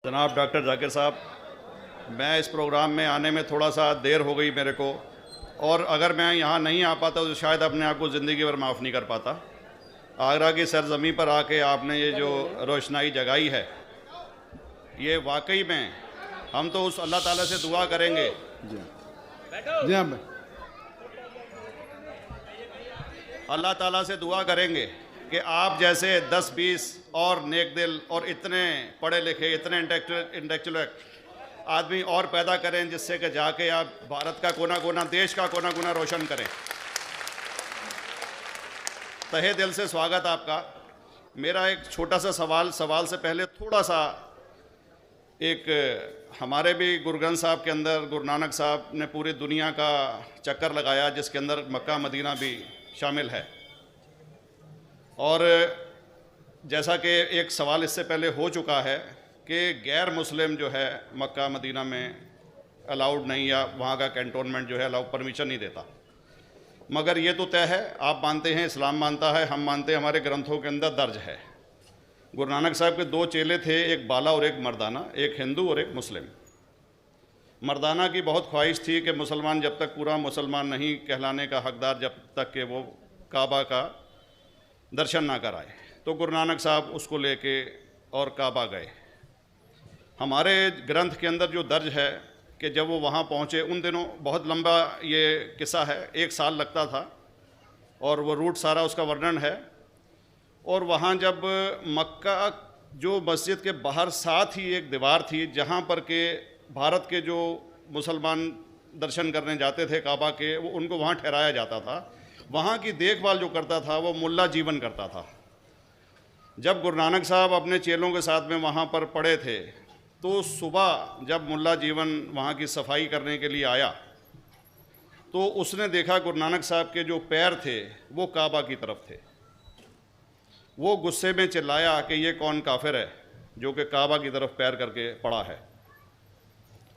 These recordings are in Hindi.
जनाब डॉक्टर जाकिर साहब, मैं इस प्रोग्राम में आने में थोड़ा सा देर हो गई मेरे को, और अगर मैं यहाँ नहीं आ पाता तो शायद अपने आप को ज़िंदगी भर माफ़ नहीं कर पाता। आगरा की सरजमी पर आके आपने ये जो रोशनाई जगाई है, ये वाकई में हम तो उस अल्लाह ताला से दुआ करेंगे। जी हाँ। अल्लाह ताला से दुआ करेंगे कि आप जैसे 10-20 और नेक दिल और इतने पढ़े लिखे, इतने इंटेलेक्चुअल आदमी और पैदा करें, जिससे कि जाके आप भारत का कोना कोना, देश का कोना कोना रोशन करें। तहे दिल से स्वागत आपका। मेरा एक छोटा सा सवाल से पहले थोड़ा सा, एक हमारे भी गुरु ग्रंथ साहब के अंदर गुरु नानक साहब ने पूरी दुनिया का चक्कर लगाया, जिसके अंदर मक्का मदीना भी शामिल है। और जैसा कि एक सवाल इससे पहले हो चुका है कि गैर मुस्लिम जो है मक्का मदीना में अलाउड नहीं, या वहाँ का कैंटोनमेंट जो है अलाउ परमिशन नहीं देता। मगर ये तो तय है, आप मानते हैं, इस्लाम मानता है, हम मानते हैं, हमारे ग्रंथों के अंदर दर्ज है। गुरु नानक साहब के 2 चेले थे, एक बाला और एक मर्दाना, एक हिंदू और एक मुस्लिम। मर्दाना की बहुत ख्वाहिश थी कि मुसलमान जब तक पूरा मुसलमान नहीं कहलाने का हकदार, जब तक कि वो काबा का दर्शन ना कराए, तो गुरु नानक साहब उसको लेके और काबा गए। हमारे ग्रंथ के अंदर जो दर्ज है कि जब वो वहाँ पहुँचे, उन दिनों बहुत लंबा ये किस्सा है, 1 साल लगता था, और वो रूट सारा उसका वर्णन है। और वहाँ जब मक्का, जो मस्जिद के बाहर साथ ही एक दीवार थी, जहाँ पर के भारत के जो मुसलमान दर्शन करने जाते थे काबा के, वो उनको वहाँ ठहराया जाता था। वहाँ की देखभाल जो करता था वो मुल्ला जीवन करता था। जब गुरु नानक साहब अपने चेलों के साथ में वहाँ पर पड़े थे, तो सुबह जब मुल्ला जीवन वहाँ की सफाई करने के लिए आया, तो उसने देखा गुरु नानक साहब के जो पैर थे वो काबा की तरफ थे। वो गुस्से में चिल्लाया कि ये कौन काफिर है जो कि काबा की तरफ पैर करके पड़ा है,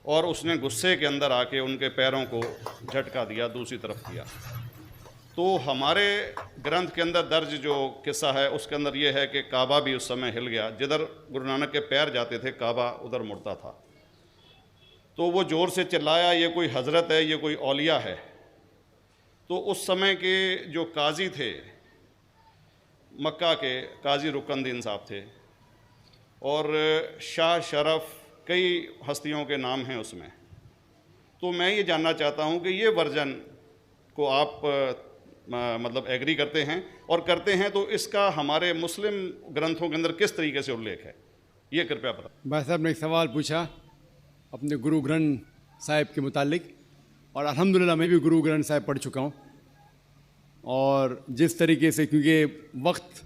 और उसने गुस्से के अंदर आके उनके पैरों को झटका दिया, दूसरी तरफ किया। तो हमारे ग्रंथ के अंदर दर्ज जो किस्सा है उसके अंदर ये है कि काबा भी उस समय हिल गया, जिधर गुरु नानक के पैर जाते थे काबा उधर मुड़ता था। तो वो ज़ोर से चिल्लाया, ये कोई हज़रत है, ये कोई औलिया है। तो उस समय के जो काजी थे मक्का के, काजी रुकनुद्दीन साहब थे, और शाह शरफ, कई हस्तियों के नाम हैं उसमें। तो मैं ये जानना चाहता हूँ कि ये वर्जन को आप मतलब एग्री करते हैं, और करते हैं तो इसका हमारे मुस्लिम ग्रंथों के अंदर किस तरीके से उल्लेख है, ये कृपया बताएं। भाई साहब ने एक सवाल पूछा अपने गुरु ग्रंथ साहिब के मुतालिक, और अल्हम्दुलिल्लाह मैं भी गुरु ग्रंथ साहिब पढ़ चुका हूँ। और जिस तरीके से, क्योंकि वक्त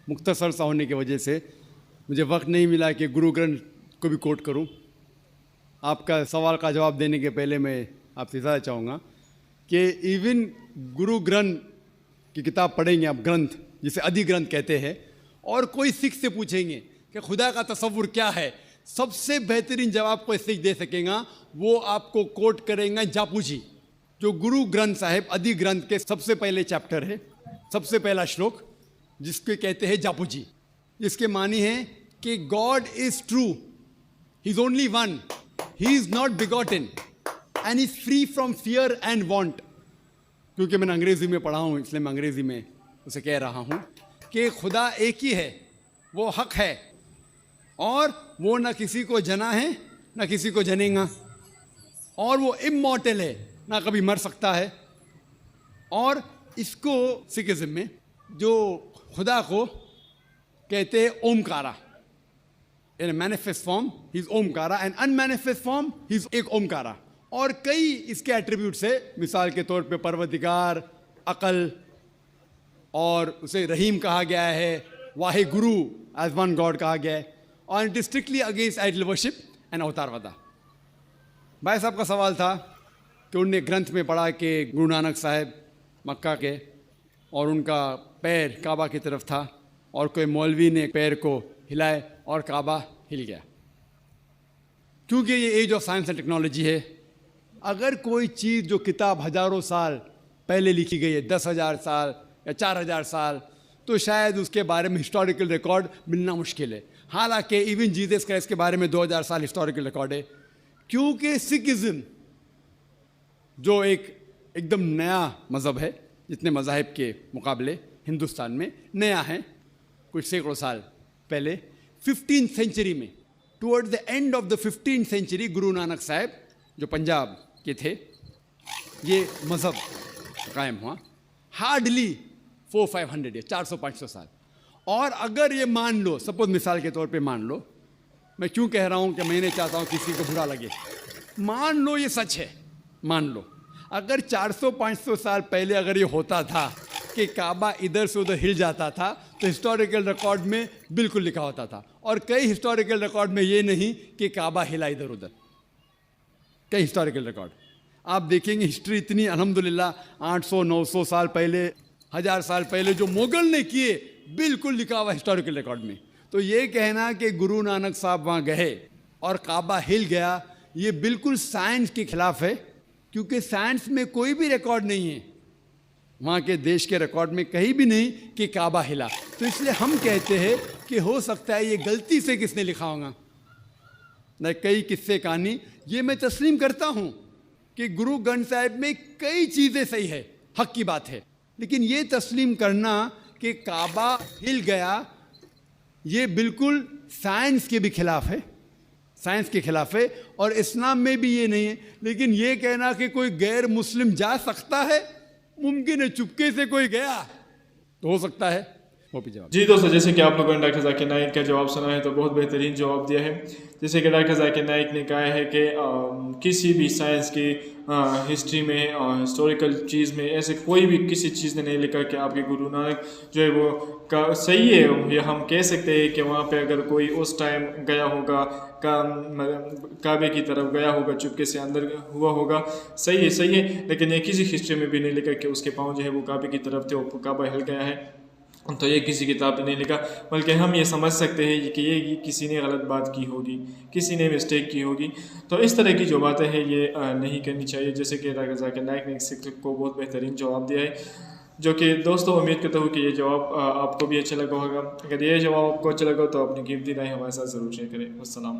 मुख्तसर सा होने की वजह से मुझे वक्त नहीं मिला कि गुरु ग्रंथ को भी कोट करूं। आपका सवाल का जवाब देने के पहले मैं आपसे ज़्यादा चाहूँगा कि इवन गुरु ग्रंथ की किताब पढ़ेंगे आप, ग्रंथ जिसे आदि ग्रंथ कहते हैं, और कोई सिख से पूछेंगे कि खुदा का तसव्वुर क्या है, सबसे बेहतरीन जवाब कोई सिख दे सकेगा, वो आपको कोट करेंगे जापू जी, जो गुरु ग्रंथ साहिब आदि ग्रंथ के सबसे पहले चैप्टर है, सबसे पहला श्लोक, जिसके कहते हैं जापू जी। जिसके मानी है कि God is true, he is only one, he is not begotten and is free from fear and want. क्योंकि मैंने अंग्रेजी में पढ़ा हूँ, इसलिए मैं अंग्रेजी में उसे कह रहा हूँ कि खुदा एक ही है, वो हक है, और वो न किसी को जना है न किसी को जनेगा, और वो इमॉर्टल है, ना कभी मर सकता है। और इसको सिखिज्म में जो खुदा को कहते हैं Omkara, in manifest form he is Omkara, and unmanifest form he is एक ओमकारा। और कई इसके एट्रीब्यूट्स है, मिसाल के तौर पे परवरदिगार, अकल, और उसे रहीम कहा गया है, Wahe Guru as one God कहा गया है, और it is strictly against idol worship and अवतारवादा। भाई साहब का सवाल था कि उनने ग्रंथ में पढ़ा कि गुरु नानक साहब मक्का के, और उनका पैर काबा की तरफ था, और कोई मौलवी ने पैर को हिलाए और काबा हिल गया। क्योंकि ये age of science and technology है, अगर कोई चीज़ जो किताब हज़ारों साल पहले लिखी गई है, 10,000 साल या 4,000 साल, तो शायद उसके बारे में हिस्टोरिकल रिकॉर्ड मिलना मुश्किल है। हालांकि इवन जीसस क्राइस्ट के बारे में 2000 साल हिस्टोरिकल रिकॉर्ड है, क्योंकि सिखिज्म जो एकदम नया मज़हब है, जितने मज़ाहिब के मुकाबले हिंदुस्तान में नया है, कुछ सैकड़ों साल पहले 15th सेंचुरी में, towards the end of the 15th century, Guru Nanak साहब जो पंजाब के थे, ये मज़हब कायम हुआ। हार्डली 400-500 या 400-500 साल। और अगर ये मान लो, सपोज मिसाल के तौर पे मान लो, मैं क्यों कह रहा हूँ कि मैं नहीं चाहता हूँ किसी को बुरा लगे, मान लो ये सच है, मान लो अगर 400-500 साल पहले अगर ये होता था कि काबा इधर से उधर हिल जाता था, तो हिस्टोरिकल रिकॉर्ड में बिल्कुल लिखा होता था। और कई हिस्टोरिकल रिकॉर्ड में ये नहीं कि काबा हिला इधर उधर, कई हिस्टोरिकल रिकॉर्ड आप देखेंगे। हिस्ट्री इतनी अल्हम्दुलिल्लाह 800-900 साल पहले, 1000 साल पहले जो मुगल ने किए, बिल्कुल लिखा हुआ हिस्टोरिकल रिकॉर्ड में। तो ये कहना कि गुरु नानक साहब वहाँ गए और काबा हिल गया, ये बिल्कुल साइंस के खिलाफ है, क्योंकि साइंस में कोई भी रिकॉर्ड नहीं है, वहाँ के देश के रिकॉर्ड में कहीं भी नहीं कि काबा हिला। तो इसलिए हम कहते हैं कि हो सकता है ये गलती से किसने लिखा होगा, न कई किस्से कहानी। ये मैं तस्लीम करता हूँ कि गुरु ग्रंथ साहिब में कई चीज़ें सही है, हक की बात है, लेकिन ये तस्लीम करना कि काबा हिल गया, ये बिल्कुल साइंस के भी खिलाफ है, साइंस के खिलाफ है। और इस्लाम में भी ये नहीं है। लेकिन ये कहना कि कोई गैर मुस्लिम जा सकता है, मुमकिन है, चुपके से कोई गया तो हो सकता है। वो भी जवाब जी दोस्तों, जैसे कि आप लोगों ने डॉक्टर जाकिर नाइक का जवाब सुना है, तो बहुत बेहतरीन जवाब दिया है। जैसे कि डॉक्टर जाकिर नाइक ने कहा है कि किसी भी साइंस की हिस्ट्री में, हिस्टोरिकल चीज़ में ऐसे कोई भी किसी चीज़ ने नहीं लिखा कि आपके गुरु नानक जो है वो सही है। या हम कह सकते हैं कि वहाँ पे अगर कोई उस टाइम गया होगा, काबे की तरफ गया होगा, चुपके से अंदर हुआ होगा, सही है, लेकिन ये किसी हिस्ट्री में भी नहीं लिखा कि उसके पाँव जो है वो काबे की तरफ थे और काबा हिल गया है। तो ये किसी किताब में नहीं लिखा, बल्कि हम ये समझ सकते हैं कि ये किसी ने गलत बात की होगी, किसी ने मिस्टेक की होगी। तो इस तरह की जो बातें हैं ये नहीं करनी चाहिए। जैसे कि डॉक्टर जाकिर नाइक ने इस को बहुत बेहतरीन जवाब दिया है, जो कि दोस्तों उम्मीद करता हूँ कि ये जवाब आपको भी अच्छा लगा होगा। अगर ये जवाब आपको अच्छा लगा तो अपनी कीमती राय हमारे साथ ज़रूर शेयर करें। अस्सलाम।